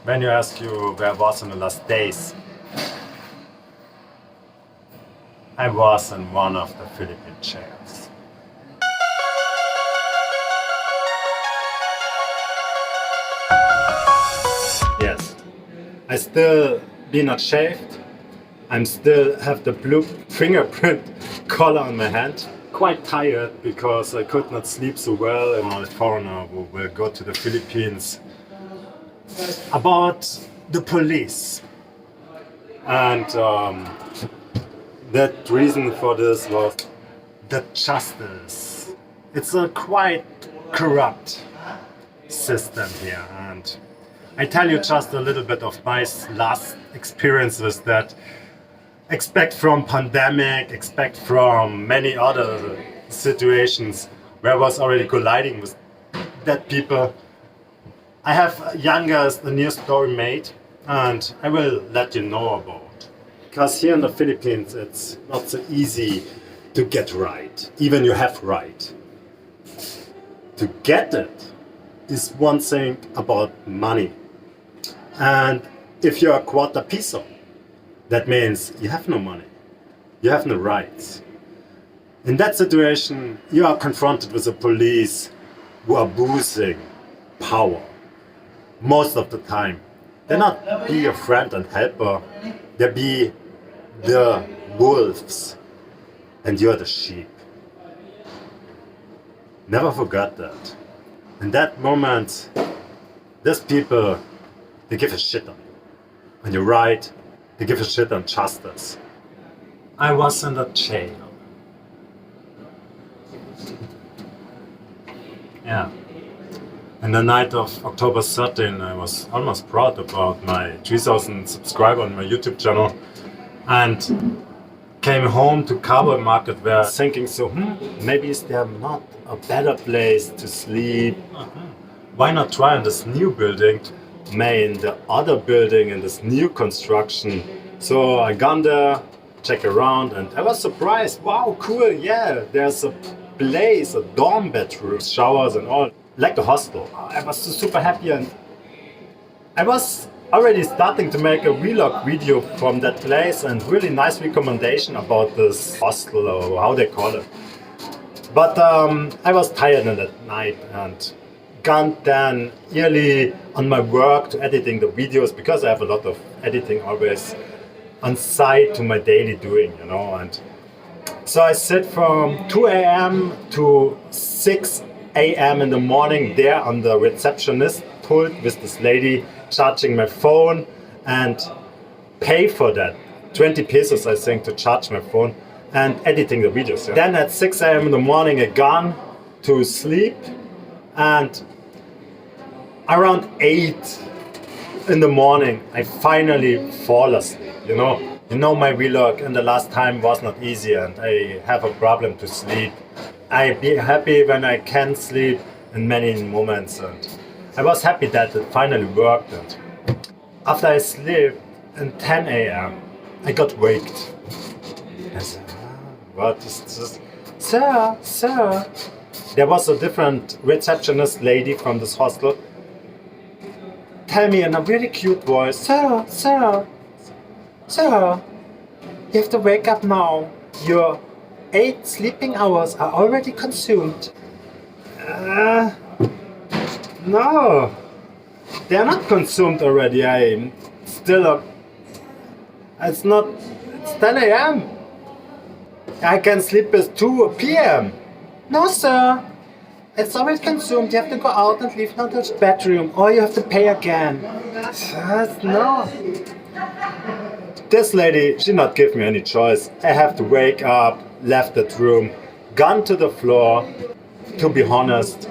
When you ask you where I was in the last days, I was in one of the Philippine jails. Yes, I still be not shaved. I'm still have the blue fingerprint collar on my hand. Quite tired because I could not sleep so well, and I'm a foreigner who will go to the Philippines. About the police, and that reason for this was the justice. It's a quite corrupt system here, and I tell you just a little bit of my last experiences that expect from pandemic, expect from many other situations where I was already colliding with that people. I have youngest a new story made, and I will let you know about. Because here in the Philippines it's not so easy to get right, even you have right. To get it is one thing about money. And if you're a quarter piso, that means you have no money, you have no rights. In that situation, you are confronted with the police who are abusing power. Most of the time, they not be your friend and helper, they be the wolves, and you're the sheep. Never forget that. In that moment, these people, they give a shit on you. On your right, they give a shit on justice. I was in the jail. Yeah. In the night of October 13, I was almost proud about my 3,000 subscribers on my YouTube channel, and came home to Cowboy Market where thinking so, maybe is there not a better place to sleep? Why not try in this new building? May in the other building in this new construction. So I gone there, check around, and I was surprised. Wow, cool, yeah, there's a place, a dorm bedroom, showers and all, like the hostel. I was super happy, and I was already starting to make a vlog video from that place and really nice recommendation about this hostel or how they call it. But I was tired in that night and gone then early on my work to editing the videos, because I have a lot of editing always on site to my daily doing, you know. And so I sit from 2 a.m. to 6 a.m. in the morning there on the receptionist pult with this lady, charging my phone and pay for that. 20 pesos I think to charge my phone and editing the videos. Yeah. Then at 6 a.m. in the morning I gone to sleep, and around 8 in the morning I finally fall asleep, you know. You know my vlog in the last time was not easy, and I have a problem to sleep. I be happy when I can sleep in many moments, and I was happy that it finally worked. And after I slept at 10 a.m. I got waked. I said, what is this? Sir. There was a different receptionist lady from this hostel. Tell me in a really cute voice, Sir, you have to wake up now. Your 8 sleeping hours are already consumed. No, they're not consumed already. I'm still it's 10 a.m. I can sleep at 2 p.m. No, sir. It's already consumed. You have to go out and leave now to the bedroom, or you have to pay again. No. This lady, she not give me any choice. I have to wake up, left that room, gone to the floor. To be honest,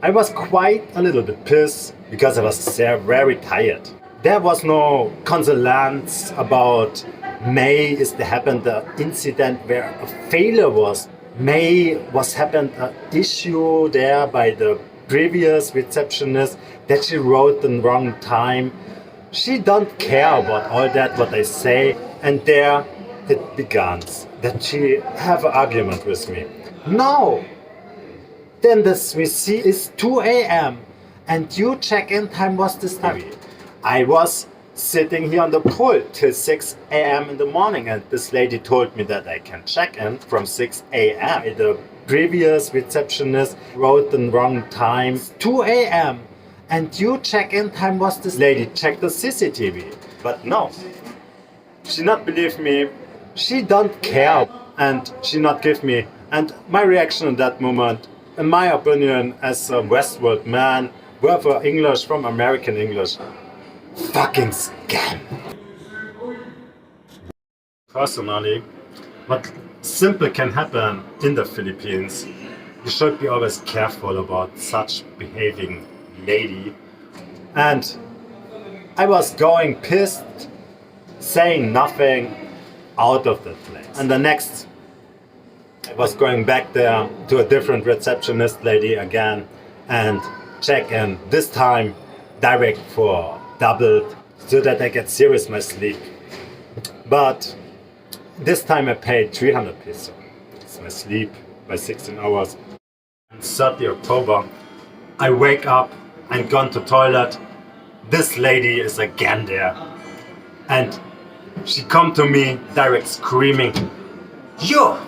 I was quite a little bit pissed because I was very tired. There was no consolence about May is the happened the incident where a failure was. May was happened an issue there by the previous receptionist that she wrote the wrong time. She don't care about all that what I say, and there it begins that she have an argument with me. No. Then this we see is 2 a.m. and your check-in time was this time. I was sitting here on the pool till 6 a.m. in the morning, and this lady told me that I can check in from 6 a.m. The previous receptionist wrote the wrong time, 2 a.m. And your check-in time was this lady checked the CCTV. But no, she not believe me, she don't care, and she not give me. And my reaction in that moment, in my opinion, as a Westworld man, word for English from American English, fucking scam. Personally, what simply can happen in the Philippines, you should be always careful about such behaving lady. And I was going pissed, saying nothing, out of that place. And the next, I was going back there to a different receptionist lady again and check in, this time direct for doubled, so that I get serious my sleep. But this time I paid 300 pesos. It's my sleep by 16 hours. On 30 October, I wake up and gone to toilet. This lady is again there. And she come to me direct screaming, you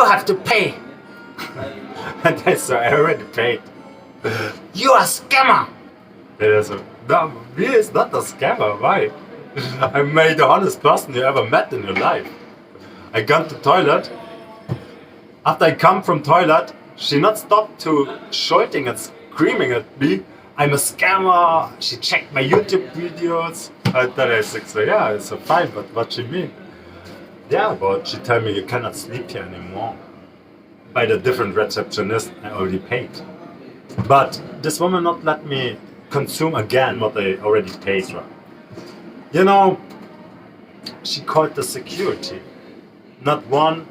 have to pay. And I said, I already paid. You are a scammer. And I said, no, he is not a scammer, why? I'm the honest person you ever met in your life. I gone to toilet. After I come from toilet, she not stopped to shouting and screaming at me, I'm a scammer. She checked my YouTube videos. And then I said, so yeah, it's fine, but what she mean? Yeah, but she told me you cannot sleep here anymore. By the different receptionist, I already paid. But this woman not let me consume again what I already paid for. You know, she called the security. Not one,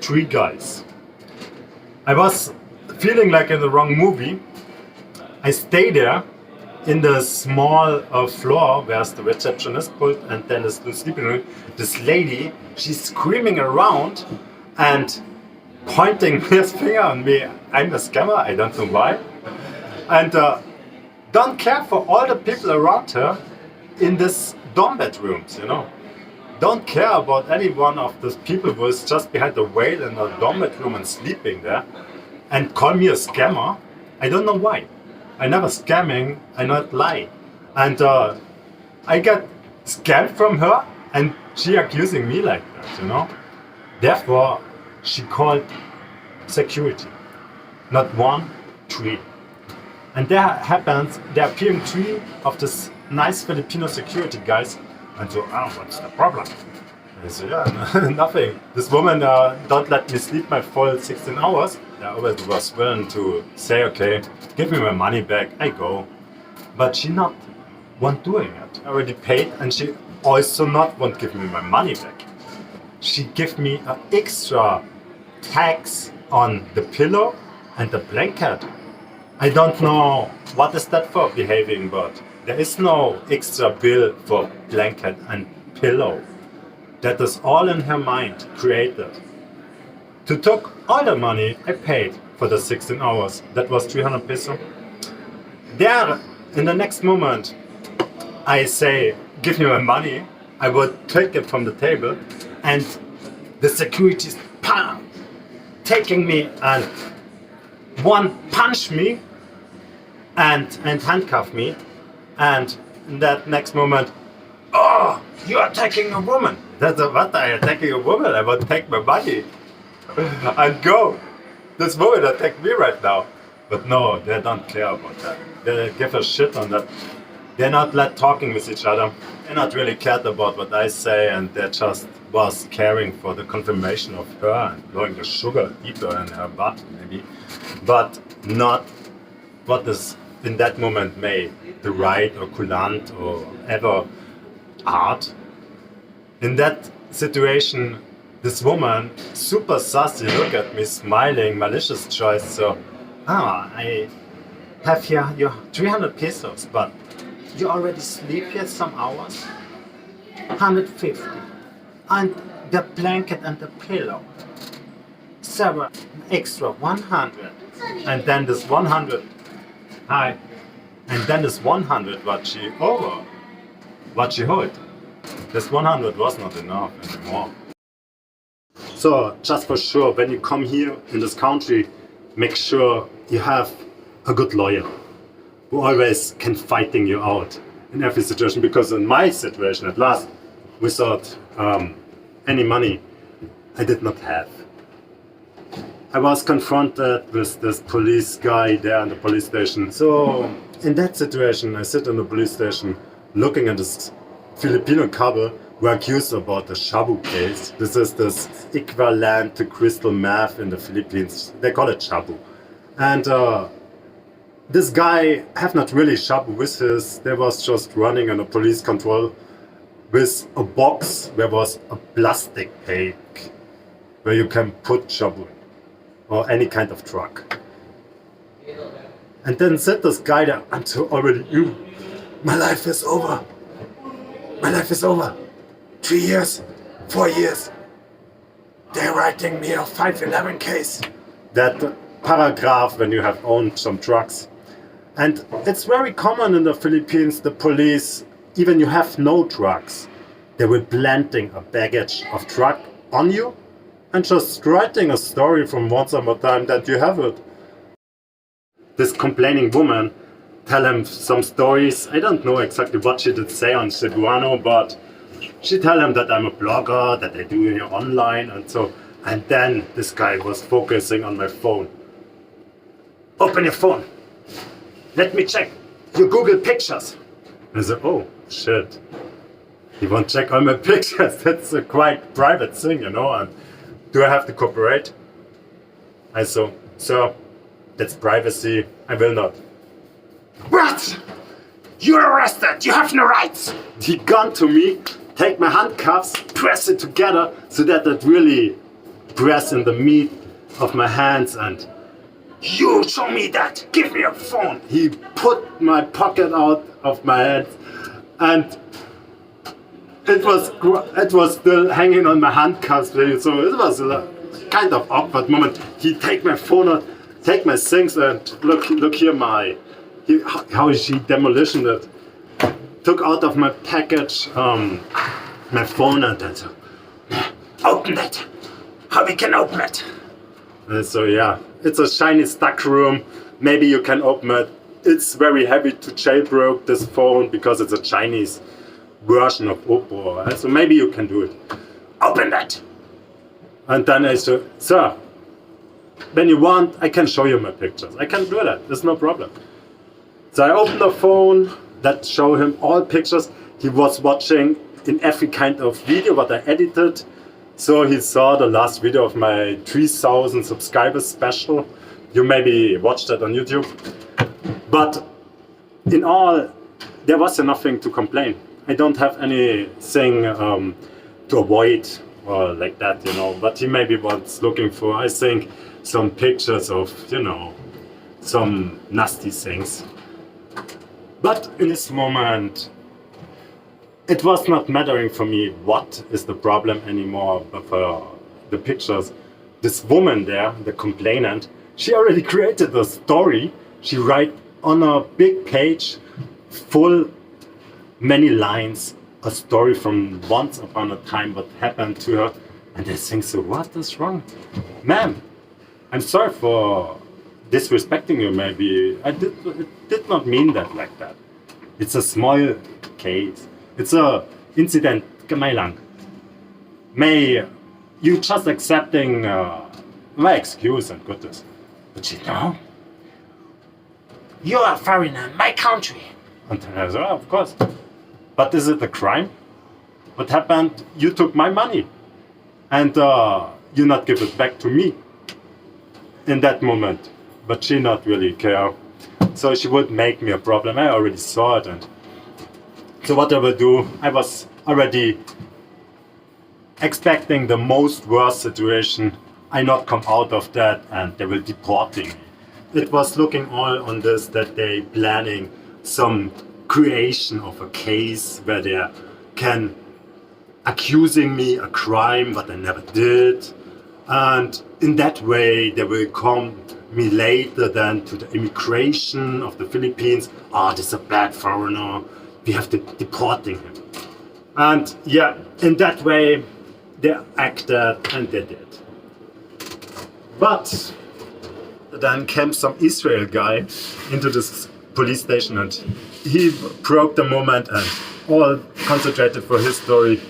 3 guys. I was feeling like in the wrong movie. I stay there in the small floor where's the receptionist pult and then the sleeping room. This lady, she's screaming around and pointing his finger on me. I'm a scammer, I don't know why. And don't care for all the people around her in this dorm bedrooms, you know. Don't care about any one of those people who is just behind the wall in a dorm bedroom and sleeping there. And call me a scammer. I don't know why. I never scamming, I not lie. And I got scammed from her and she accusing me like that, you know. Therefore, she called security. Not 1, 3. And there appearing 3 of this nice Filipino security guys. And so, what's the problem? And I said, yeah, nothing. This woman don't let me sleep my full 16 hours. I always was willing to say, okay, give me my money back, I go. But she not want doing it. I already paid and she also not want give me my money back. She give me an extra tax on the pillow and the blanket. I don't know what is that for behaving, but there is no extra bill for blanket and pillow. That is all in her mind created. To took all the money I paid for the 16 hours, that was 300 pesos. There, in the next moment, I say, give me my money. I would take it from the table, and the security is taking me and one punch me and handcuff me. And in that next moment, oh, you are attacking a woman. That's what I attacking a woman. I want to take my money and go. This woman attack me right now. But no, they don't care about that. They give a shit on that. They're not like talking with each other. They're not really cared about what I say, and they just was caring for the confirmation of her and blowing the sugar deeper in her butt maybe. But not what is in that moment made the right or coulant or ever art. In that situation, this woman, super sassy, look at me smiling, malicious choice. So, I have here your 300 pesos, but you already sleep here some hours? 150. And the blanket and the pillow. Several extra 100. And then this 100. Hi. And then this 100 what she hold. This 100 was not enough anymore. So just for sure, when you come here in this country, make sure you have a good lawyer who always can fighting you out in every situation. Because in my situation, at last, without any money, I did not have. I was confronted with this police guy there in the police station. So in that situation, I sit in the police station looking at this Filipino couple who are accused about the shabu case. This is this equivalent to crystal meth in the Philippines. They call it shabu. And this guy have not really shabu with his. They was just running on a police control with a box where was a plastic bag where you can put shabu or any kind of drug. And then said this guy there, I'm so already you. My life is over. My life is over. 3 years, 4 years. They're writing me a 511 case. That paragraph when you have owned some drugs. And it's very common in the Philippines, the police, even you have no drugs, they will planting a baggage of drug on you and just writing a story from once upon a time that you have it. This complaining woman tell him some stories. I don't know exactly what she did say on Cebuano, but she tell him that I'm a blogger, that I do it online and so. And then this guy was focusing on my phone. Open your phone. Let me check your Google pictures. I said, oh shit. You won't check all my pictures. That's a quite private thing, you know. And do I have to cooperate? I said, sir, that's privacy. I will not. What? You're arrested. You have no rights. He gone to me, take my handcuffs, press it together so that it really press in the meat of my hands and you show me that. Give me your phone. He put my pocket out of my head and it was still hanging on my handcuffs. So it was a kind of awkward moment. He take my phone out, take my things and look here how she demolitioned it. Took out of my package my phone and then open it. How we can open it? And so yeah, it's a shiny stock room. Maybe you can open it. It's very heavy to jailbreak this phone because it's a Chinese version of Oppo. So maybe you can do it. Open that. And then I said, sir, when you want, I can show you my pictures. I can do that. There's no problem. So I opened the phone that showed him all pictures. He was watching in every kind of video what I edited. So he saw the last video of my 3,000 subscribers special. You maybe watched that on YouTube. But in all, there was nothing to complain. I don't have anything to avoid or like that, you know. But he maybe was looking for, I think, some pictures of, you know, some nasty things. But in this moment, it was not mattering for me what is the problem anymore for the pictures. This woman there, the complainant, she already created a story. She write on a big page, full, many lines, a story from once upon a time what happened to her. And I think, so what is wrong? Ma'am, I'm sorry for disrespecting you maybe. It did not mean that like that. It's a small case. It's a incident, kamay lang. May you just accepting my excuse and goodness. But you know, you are a foreigner in my country. And I said, oh, of course. But is it a crime? What happened? You took my money. And you not give it back to me in that moment. But she not really care. So she would make me a problem. I already saw it. And so what I will do, I was already expecting the most worst situation. I not come out of that and they will deporting me. It was looking all on this that they planning some creation of a case where they can accusing me a crime what I never did. And in that way, they will come me later then to the immigration of the Philippines. Ah, this is a bad foreigner. We have to deporting him. And yeah, in that way, they acted and they did. But then came some Israel guy into this police station and he broke the moment and all concentrated for his story.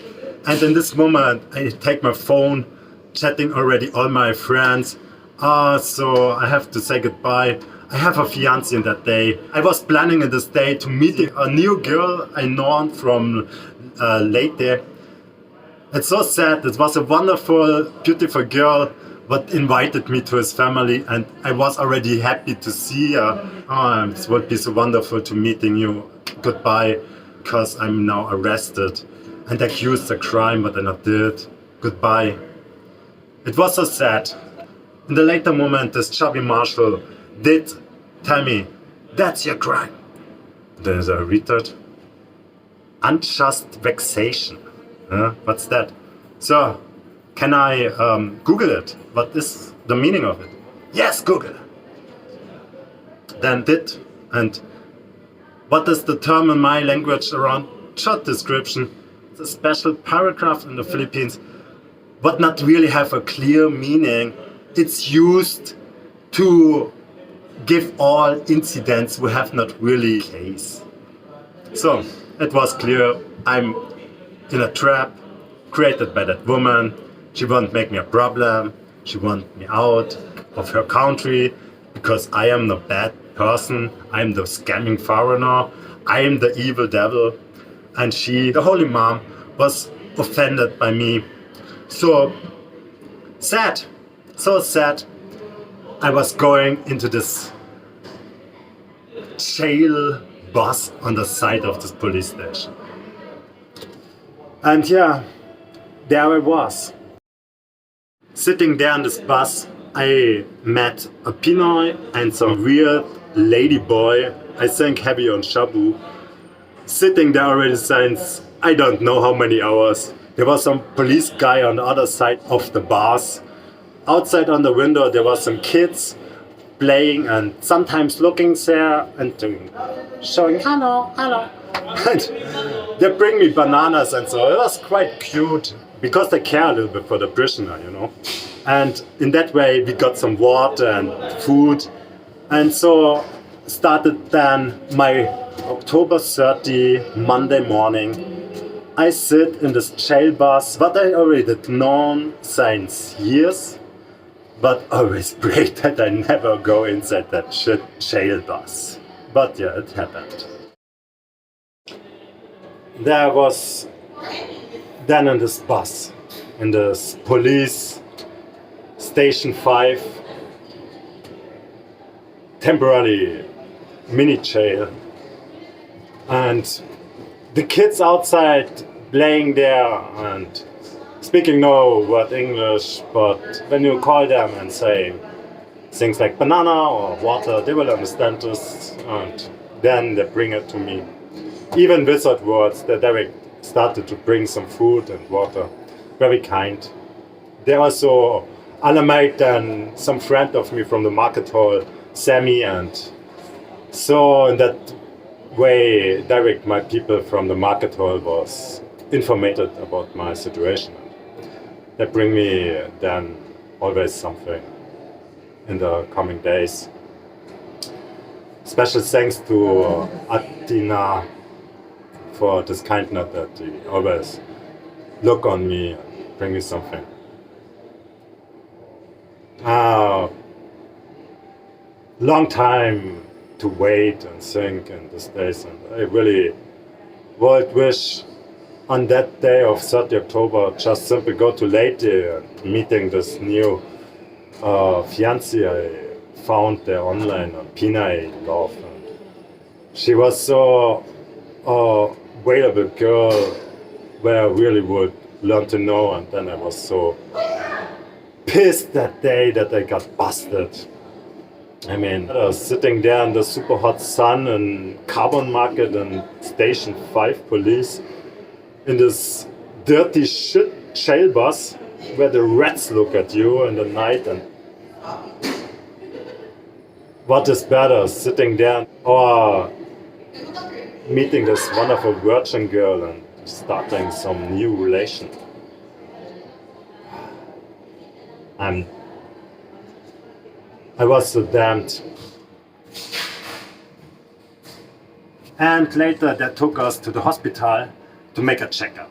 And in this moment, I take my phone, chatting already all my friends. So I have to say goodbye. I have a fiancé in that day. I was planning in this day to meet a new girl I know from late there. It's so sad. It was a wonderful, beautiful girl, but invited me to his family, and I was already happy to see her. Oh, it would be so wonderful to meeting you. Goodbye, because I'm now arrested and accused of crime, but I not did. Goodbye. It was so sad. In the later moment, this chubby marshal did tell me, that's your crime. There's a retard. Unjust vexation. What's that? So, can I Google it? What is the meaning of it? Yes, Google. Then did. And what is the term in my language around job description? It's a special paragraph in the Philippines, but not really have a clear meaning. It's used to give all incidents we have not really case. So it was clear I'm in a trap created by that woman. She won't make me a problem. She wants me out of her country because I am the bad person. I am the scamming foreigner. I am the evil devil. And she, the holy mom, was offended by me. So sad, so sad. I was going into this jail bus on the side of this police station. And yeah, there I was. Sitting there on this bus, I met a Pinoy and some weird lady boy, I think heavy on Cebu, sitting there already since I don't know how many hours. There was some police guy on the other side of the bus. Outside on the window there was some kids playing and sometimes looking there and showing hello, hello. And they bring me bananas and so it was quite cute because they care a little bit for the prisoner, you know. And in that way we got some water and food. And so started then my October 30 Monday morning. I sit in this jail bus, what I already did known since years, but always pray that I never go inside that shit jail bus. But yeah, it happened. There was then in this bus, in this police station 5, temporary mini jail, and the kids outside playing there and speaking no word English, but when you call them and say things like banana or water, they will understand this, and then they bring it to me. Even without words, they direct started to bring some food and water. Very kind. They also animate and some friend of me from the market hall, Sammy, and so in that way direct my people from the market hall was informed about my situation. They bring me then always something in the coming days. Special thanks to Atina for this kindness that he always look on me and bring me something. Long time to wait and think in these days, and I really would wish on that day of 30 October just simply go to Leyte and meeting this new fiancé I found there online on Pina I love. And she was so available girl where I really would learn to know, and then I was so pissed that day that I got busted. I mean, I was sitting there in the super hot sun in Carbon Market and Station 5 police in this dirty shit jail bus where the rats look at you in the night, and what is better, sitting there or meeting this wonderful virgin girl and starting some new relation. And I was so damned. And later they took us to the hospital to make a checkup.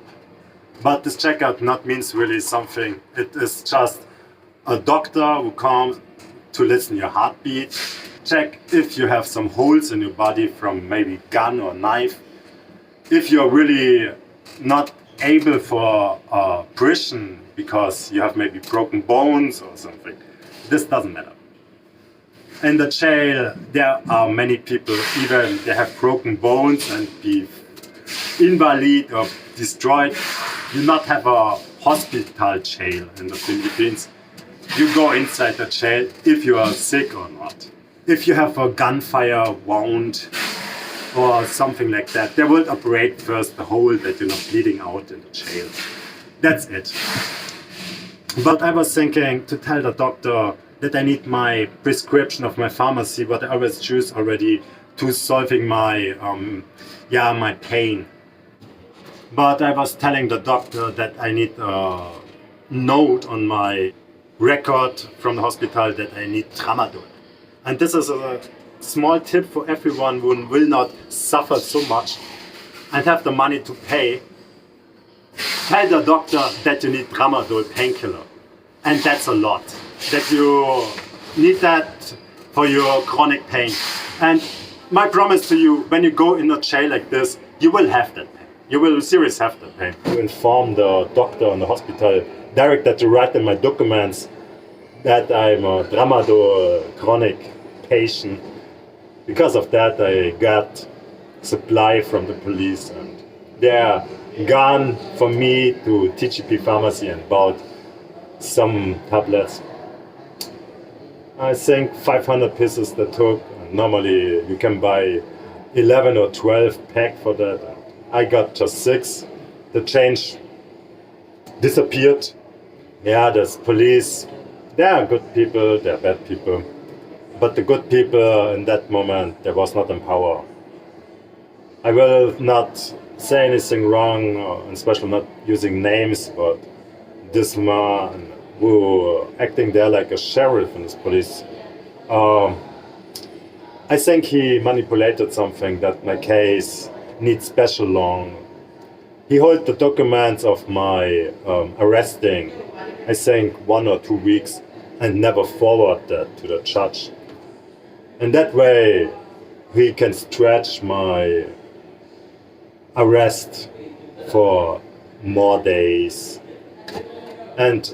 But this checkup not means really something. It is just a doctor who comes to listen your heartbeat, check if you have some holes in your body from maybe gun or knife, if you're really not able for operation because you have maybe broken bones or something. This doesn't matter. In the jail, there are many people, even they have broken bones and be invalid or destroyed. You not have a hospital jail in the Philippines. You go inside the jail if you are sick or not. If you have a gunfire wound or something like that, they will operate first the hole that you're not bleeding out in the jail. That's it. But I was thinking to tell the doctor that I need my prescription of my pharmacy, what I always choose already to solving my my pain. But I was telling the doctor that I need a note on my record from the hospital that I need tramadol. And this is a small tip for everyone who will not suffer so much and have the money to pay. Tell the doctor that you need tramadol painkiller. And that's a lot. That you need that for your chronic pain. And my promise to you, when you go in a jail like this, you will have that pain. You will seriously have that pain. To inform the doctor in the hospital, directly to write in my documents that I'm a tramadol chronic patient. Because of that, I got supply from the police, and they're gone for me to TGP pharmacy and bought some tablets. I think 500 pieces that took. Normally you can buy 11 or 12 pack for that. I got just 6. The change disappeared. Yeah, there's police. There are good people, there are bad people. But the good people in that moment, there was not in power. I will not say anything wrong, or especially not using names, but this man who acting there like a sheriff in this police, I think he manipulated something that my case needs special long. He held the documents of my arresting, I think 1 or 2 weeks, and never forward that to the judge. And that way he can stretch my arrest for more days. And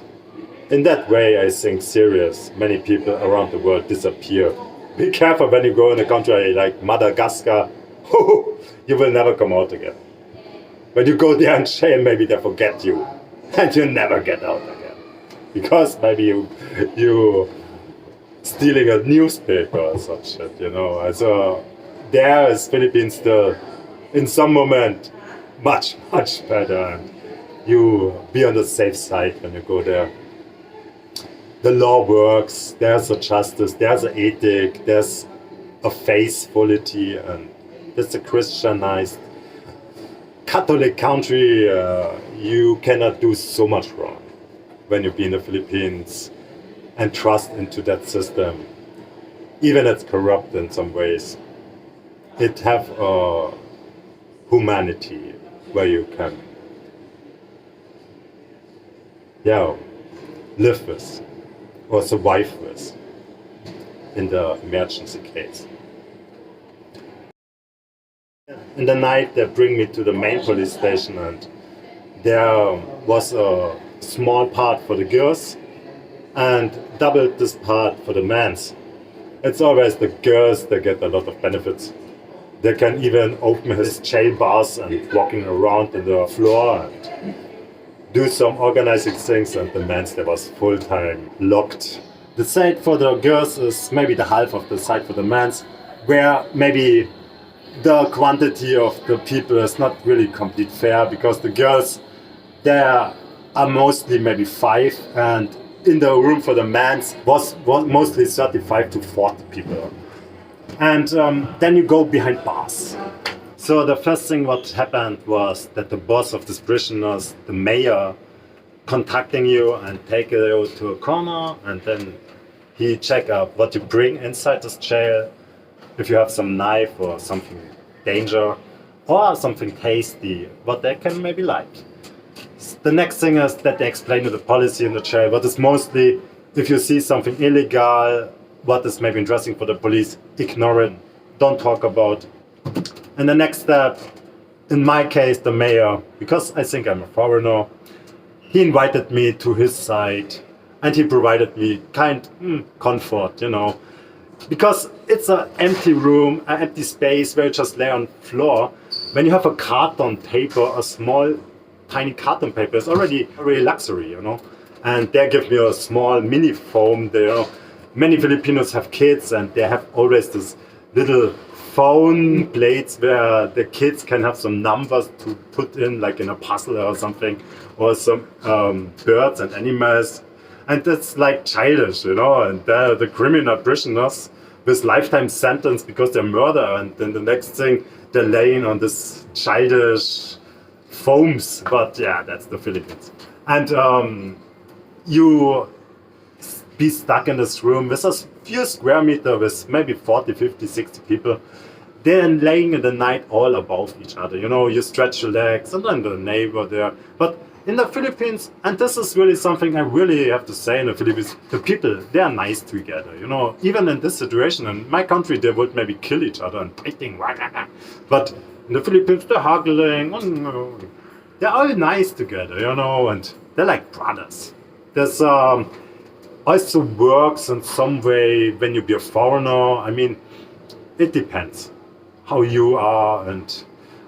in that way, I think serious, many people around the world disappear. Be careful when you go in a country like Madagascar, you will never come out again. When you go there in jail, maybe they forget you and you never get out again. Because maybe you stealing a newspaper or such shit, you know. So there is Philippines still, in some moment, much, much better. And you be on the safe side when you go there. The law works, there's a justice, there's an ethic, there's a faithfulity, and it's a Christianized Catholic country. You cannot do so much wrong when you be in the Philippines and trust into that system. Even it's corrupt in some ways, it have a humanity where you can live with or survive with in the emergency case. In the night they bring me to the main police station, and there was a small part for the girls and double this part for the men's. It's always the girls that get a lot of benefits. They can even open his jail bars and walking around in the floor and do some organizing things, and the men's there was full-time locked. The side for the girls is maybe the half of the side for the men's, where maybe the quantity of the people is not really complete fair, because the girls, they're are mostly maybe 5, and in the room for the men's was mostly 35 to 40 people. And then you go behind bars. So the first thing what happened was that the boss of this prisoners, the mayor, contacting you and take you to a corner, and then he check out what you bring inside this jail, if you have some knife or something danger or something tasty, what they can maybe like. The next thing is that they explain to the policy in the jail what is mostly, if you see something illegal, what is maybe interesting for the police, ignore it, don't talk about. And the next step, in my case, the mayor, because I think I'm a foreigner, he invited me to his side and he provided me comfort, because it's an empty room, an empty space where you just lay on the floor. When you have a carton paper, a small, tiny carton paper, it's already really luxury, And they give me a small mini foam there. Many Filipinos have kids and they have always this little phone plates where the kids can have some numbers to put in, like in a puzzle or something, or some birds and animals. And that's like childish, and the criminal prisoners with lifetime sentence because they're murder, and then the next thing they're laying on this childish foams. But yeah, that's the Philippines. And you be stuck in this room with a few square meters with maybe 40, 50, 60 people. They're laying in the night all above each other. You stretch your legs, and then the neighbor there. But in the Philippines, and this is really something I really have to say in the Philippines, the people, they are nice together. Even in this situation, in my country, they would maybe kill each other and fighting. But in the Philippines, they're hugging. They're all nice together, and they're like brothers. There's also works in some way when you be a foreigner. I mean, it depends how you are and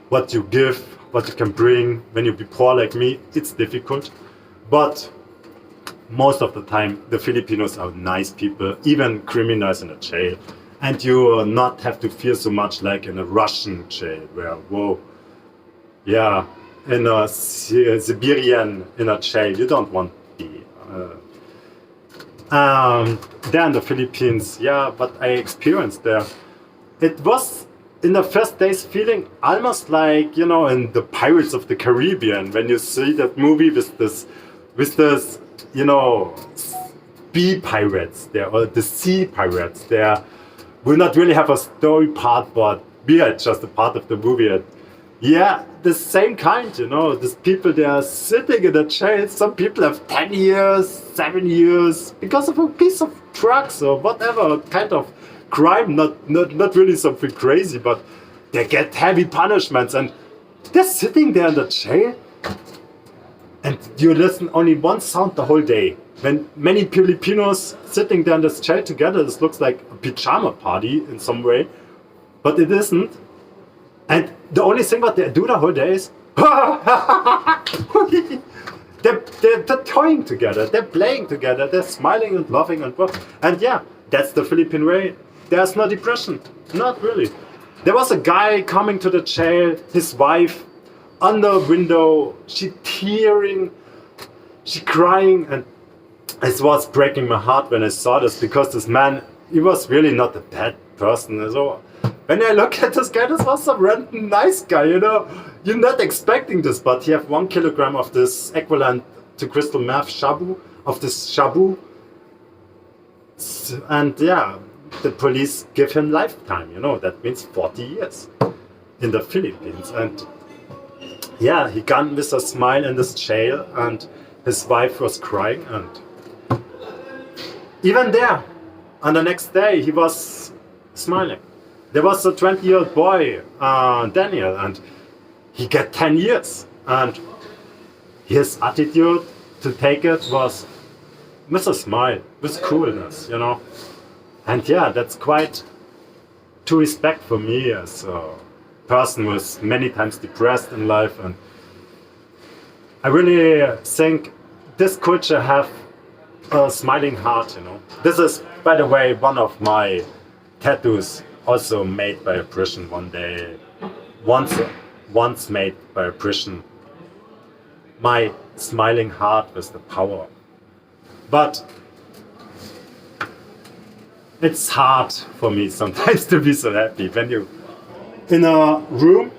what you give, what you can bring. When you be poor like me, it's difficult. But most of the time, the Filipinos are nice people, even criminals in a jail. And you not have to fear so much like in a Russian jail where, in a Siberian in a jail, you don't want to be. There in the Philippines, but I experienced there. It was in the first days feeling almost like, in the Pirates of the Caribbean, when you see that movie with this, B pirates there, or the sea pirates there, will not really have a story part, but we are just a part of the movie. And the same kind, these people, they are sitting in a jail. Some people have 10 years, 7 years, because of a piece of drugs or whatever kind of crime, not really something crazy, but they get heavy punishments, and they're sitting there in the jail, and you listen only one sound the whole day. When many Filipinos sitting there in this jail together, this looks like a pajama party in some way, but it isn't. And the only thing what they do the whole day is they're toying together, they're playing together, they're smiling and laughing and that's the Philippine way. There's no depression, not really. There was a guy coming to the jail, his wife, on the window, she tearing, she crying, and it was breaking my heart when I saw this, because this man, he was really not a bad person. So when I look at this guy, this was some random nice guy, You're not expecting this, but he have 1 kilogram of this equivalent to crystal meth shabu, and the police give him lifetime, that means 40 years in the Philippines. And he gone with a smile in this jail, and his wife was crying, and even there, on the next day, he was smiling. There was a 20-year-old boy, Daniel, and he got 10 years, and his attitude to take it was with a smile, with coolness, And that's quite to respect for me as a person who was many times depressed in life. And I really think this culture have a smiling heart, This is, by the way, one of my tattoos, also made by a Prussian one day, once made by a Prussian. my smiling heart with the power. But it's hard for me sometimes to be so happy. When you in a room,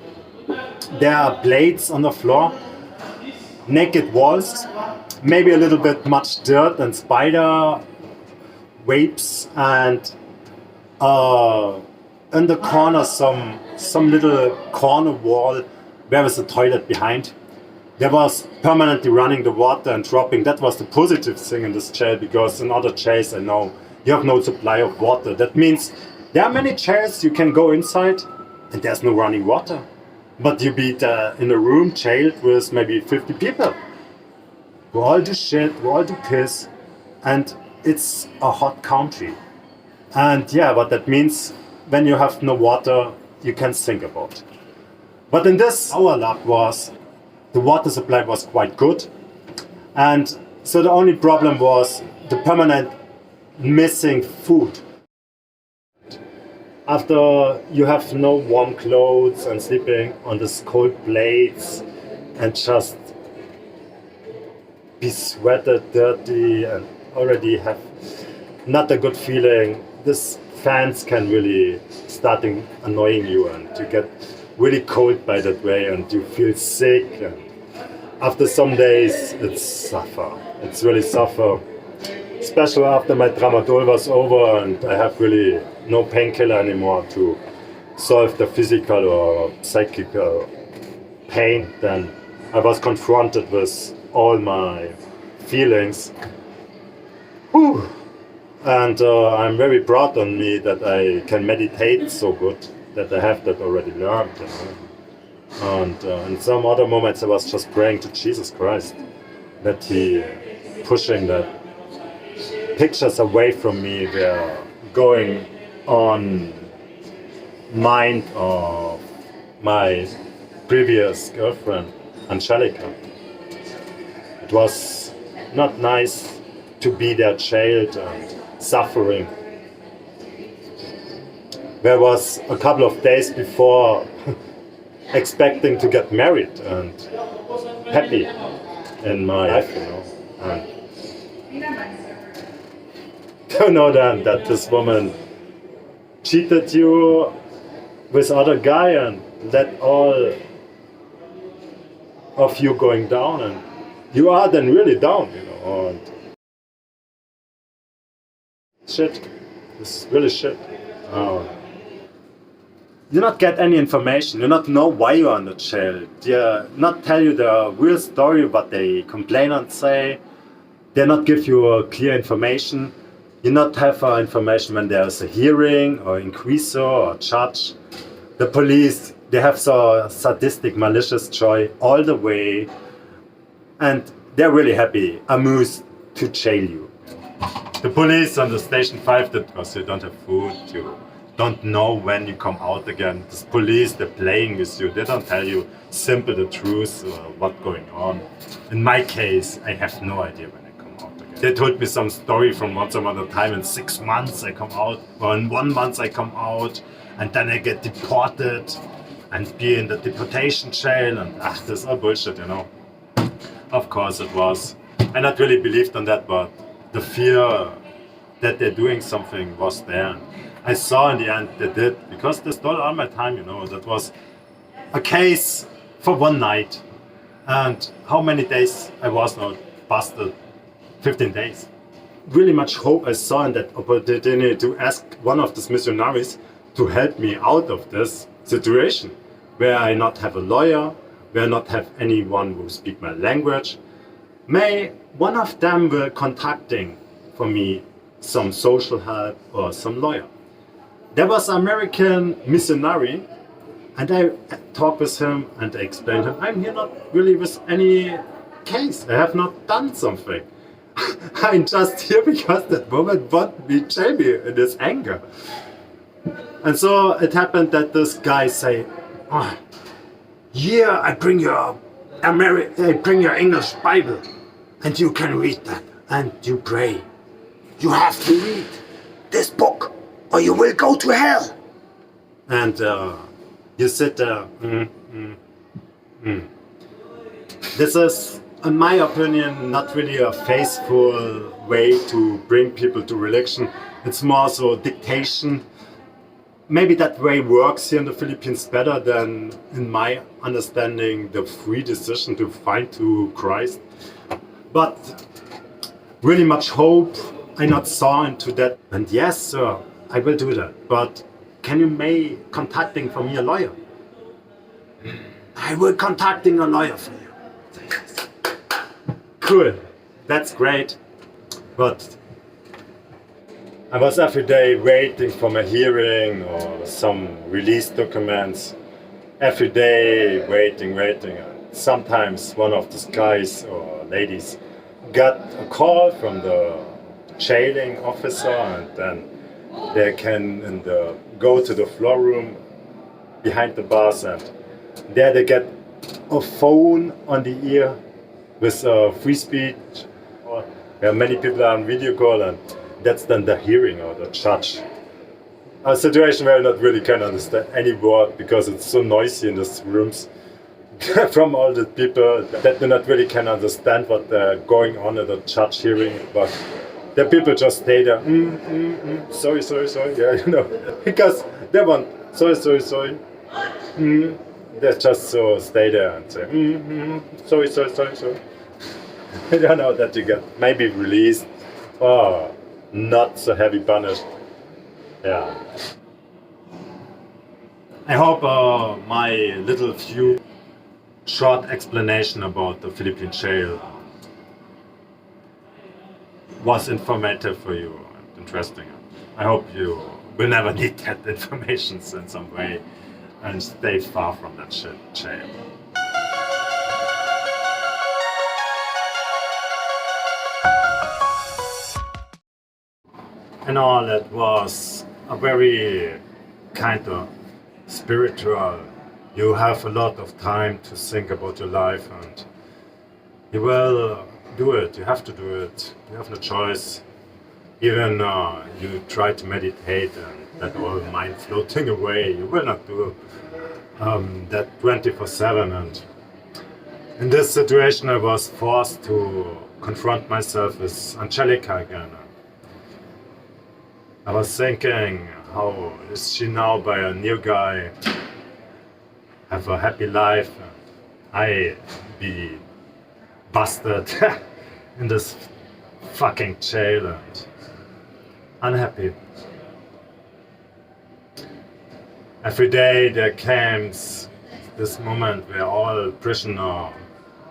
there are blades on the floor, naked walls, maybe a little bit much dirt and spider webs, and in the corner some little corner wall where was a toilet behind. There was permanently running the water and dropping. That was the positive thing in this jail, because in other jails I know you have no supply of water. That means there are many jails you can go inside and there's no running water. But you be in a room jailed with maybe 50 people who all do shit, who all do piss, and it's a hot country. And yeah, what that means, when you have no water, you can think about. But in this, our luck was the water supply was quite good. And so the only problem was the permanent missing food. After you have no warm clothes and sleeping on these cold blades and just be sweated, dirty, and already have not a good feeling, these fans can really start annoying you, and you get really cold by that way and you feel sick. And after some days it's suffer. It's really suffer. Especially after my tramadol was over and I have really no painkiller anymore to solve the physical or psychical pain, then I was confronted with all my feelings. Whew. And I'm very proud on me that I can meditate so good, that I have that already learned. You know? And in some other moments I was just praying to Jesus Christ that he pushing that pictures away from me were going on mind of my previous girlfriend, Angelica. It was not nice to be there jailed and suffering. There was a couple of days before expecting to get married and happy in my life, you know. And to know then that this woman cheated you with other guy and let all of you going down, and you are then really down, you know. And shit, it's really shit. You not get any information, you not know why you're on the jail, they not tell you the real story, what they complain and say, they not give you clear information. You not have information when there's a hearing or inquisitor or judge. The police, they have so sadistic, malicious joy all the way, and they're really happy, amused to jail you. The police on the station 5, that because you don't have food, you don't know when you come out again. The police, they're playing with you, they don't tell you simple the truth, what's going on. In my case, I have no idea when I come out again. They told me some story from once upon a time, in 6 months I come out, or in 1 month I come out, and then I get deported and be in the deportation jail, and this is all bullshit, you know. Of course it was. I not really believed on that, but the fear that they're doing something was there. I saw in the end they did, because they stole all my time, you know. That was a case for 1 night. And how many days I was not busted? 15 days. Really much hope I saw in that opportunity to ask one of these missionaries to help me out of this situation, where I not have a lawyer, where I not have anyone who speak my language. May one of them will contacting for me some social help or some lawyer. There was an American missionary, and I talked with him and I explained to him, I'm here not really with any case. I have not done something. I'm just here because that woman wanted me to jail me in this anger. And so it happened that this guy say, oh, yeah, I bring your English Bible, and you can read that, and you pray. You have to read this book, or you will go to hell. And you sit there. This is in my opinion, not really a faithful way to bring people to religion. It's more so dictation. Maybe that way works here in the Philippines better than, in my understanding, the free decision to find to Christ. But really much hope I not saw into that. And yes, sir, I will do that. But can you may contacting for me a lawyer? I will contacting a lawyer for you. Cool, that's great. But I was every day waiting for my hearing or some release documents. Every day waiting. Sometimes one of the guys or ladies got a call from the jailing officer, and then they can go to the floor room behind the bars, and there they get a phone on the ear with free speech. Many people are on video call, and that's then the hearing or the judge. A situation where I not really can understand any word because it's so noisy in these rooms from all the people that do not really can understand what going on at the judge hearing. But the people just stay there, sorry, yeah, you know, because they want sorry. They just so stay there and say, sorry. I don't know that you get maybe released or not so heavy punished. Yeah. I hope my little few short explanation about the Philippine jail was informative for you and interesting. I hope you will never need that information in some way and stay far from that jail. And all that was a very kind of spiritual. You have a lot of time to think about your life, and you will do it. You have to do it. You have no choice. Even you try to meditate and that all mind floating away, you will not do that 24/7. And in this situation, I was forced to confront myself with Angelica again. I was thinking, how is she now by a new guy, have a happy life, and I be busted in this fucking jail and unhappy. Every day there comes this moment where all prisoners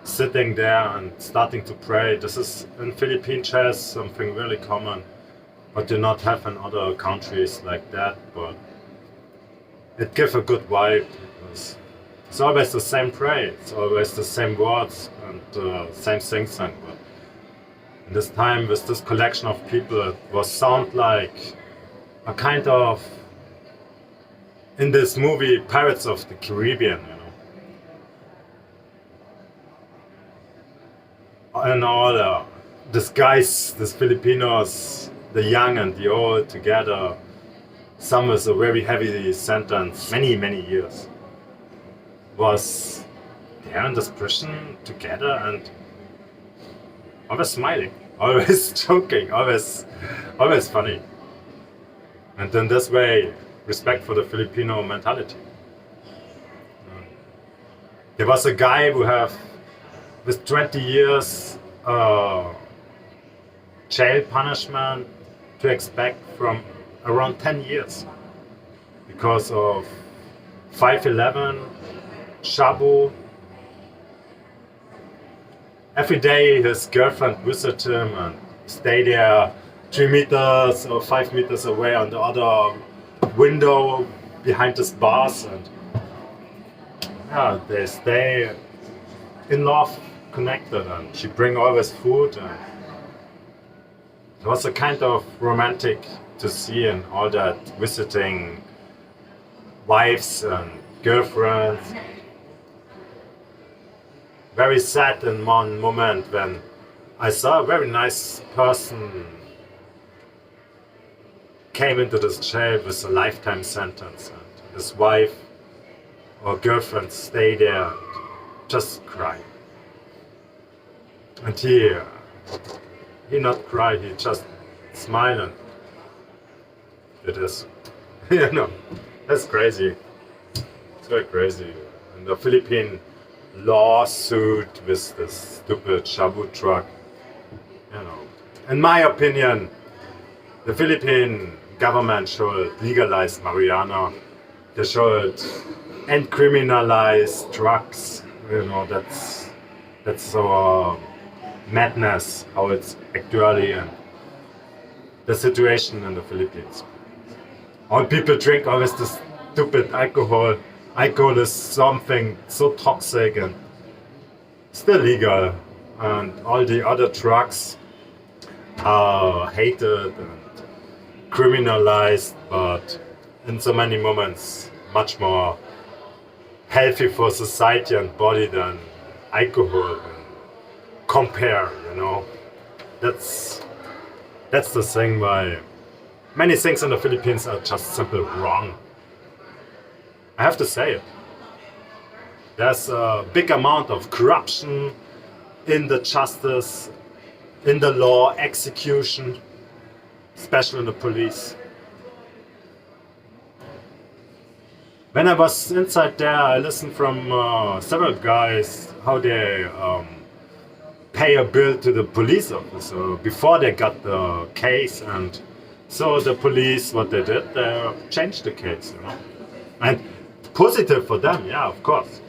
sitting there and starting to pray. This is in Philippine jails something really common. But do not have in other countries like that, but it gives a good vibe because it's always the same prayer, it's always the same words and same things. But in this time with this collection of people, it was sound like a kind of, in this movie Pirates of the Caribbean, you know. And all these guys, these Filipinos, the young and the old together, some with a very heavy sentence, many years, was there in this prison together and always smiling, always joking, always funny. And in this way, respect for the Filipino mentality. There was a guy who have, with 20 years jail punishment, to expect from around 10 years because of 5/11, Cebu. Every day his girlfriend visit him and stay there 3 meters or 5 meters away on the other window behind his bars, and yeah, they stay in love, connected, and she bring always food. And it was a kind of romantic to see in all that visiting wives and girlfriends. Very sad in one moment when I saw a very nice person came into this jail with a lifetime sentence, and his wife or girlfriend stayed there and just cried. And he not cry, he just smile, and it is, you know, that's crazy. It's very crazy. And the Philippine lawsuit with this stupid Cebu truck, you know. In my opinion, the Philippine government should legalize marijuana. They should criminalize drugs. You know, that's so madness how it's actually and the situation in the Philippines. All people drink always this stupid alcohol. Alcohol is something so toxic and still legal, and all the other drugs are hated and criminalized, but in so many moments much more healthy for society and body than alcohol. Compare, you know. That's the thing why many things in the Philippines are just simply wrong. I have to say it. There's a big amount of corruption in the justice, in the law, execution, especially in the police. When I was inside there, I listened from several guys how they pay a bill to the police officer before they got the case, and so the police, what they did, they changed the case, you know. And positive for them, yeah, of course.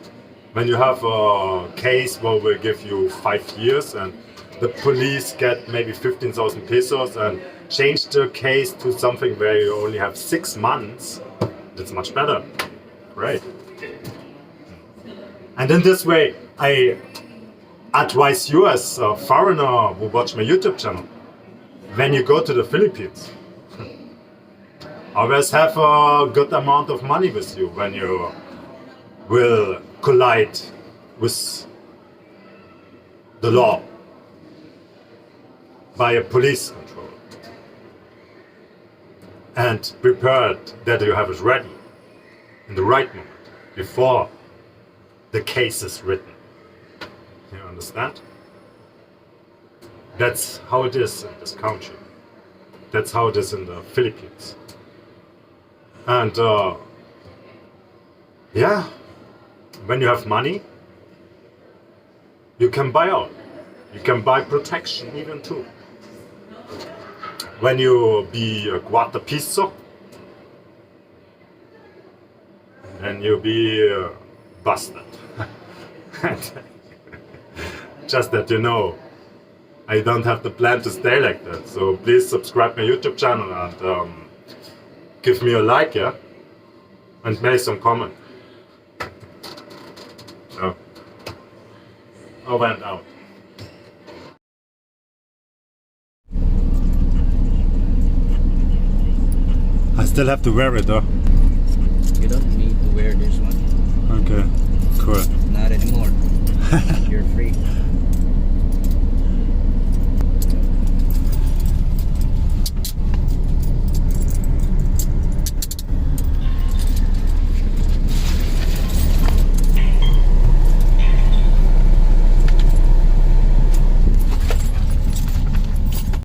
When you have a case where we give you 5 years and the police get maybe 15,000 pesos and change the case to something where you only have 6 months, that's much better. Great. And in this way, I advise you as a foreigner who watch my YouTube channel, when you go to the Philippines, always have a good amount of money with you when you will collide with the law by a police control. And prepared that you have it ready in the right moment before the case is written. You understand? That's how it is in this country. That's how it is in the Philippines. And yeah, when you have money, you can buy out. You can buy protection even too. When you be a quarter piso, then you be busted. Just that you know, I don't have the plan to stay like that. So please subscribe my YouTube channel and give me a like, yeah? And make some comment. So, over and out. I still have to wear it though. You don't need to wear this one. Okay, cool. Not anymore. You're free.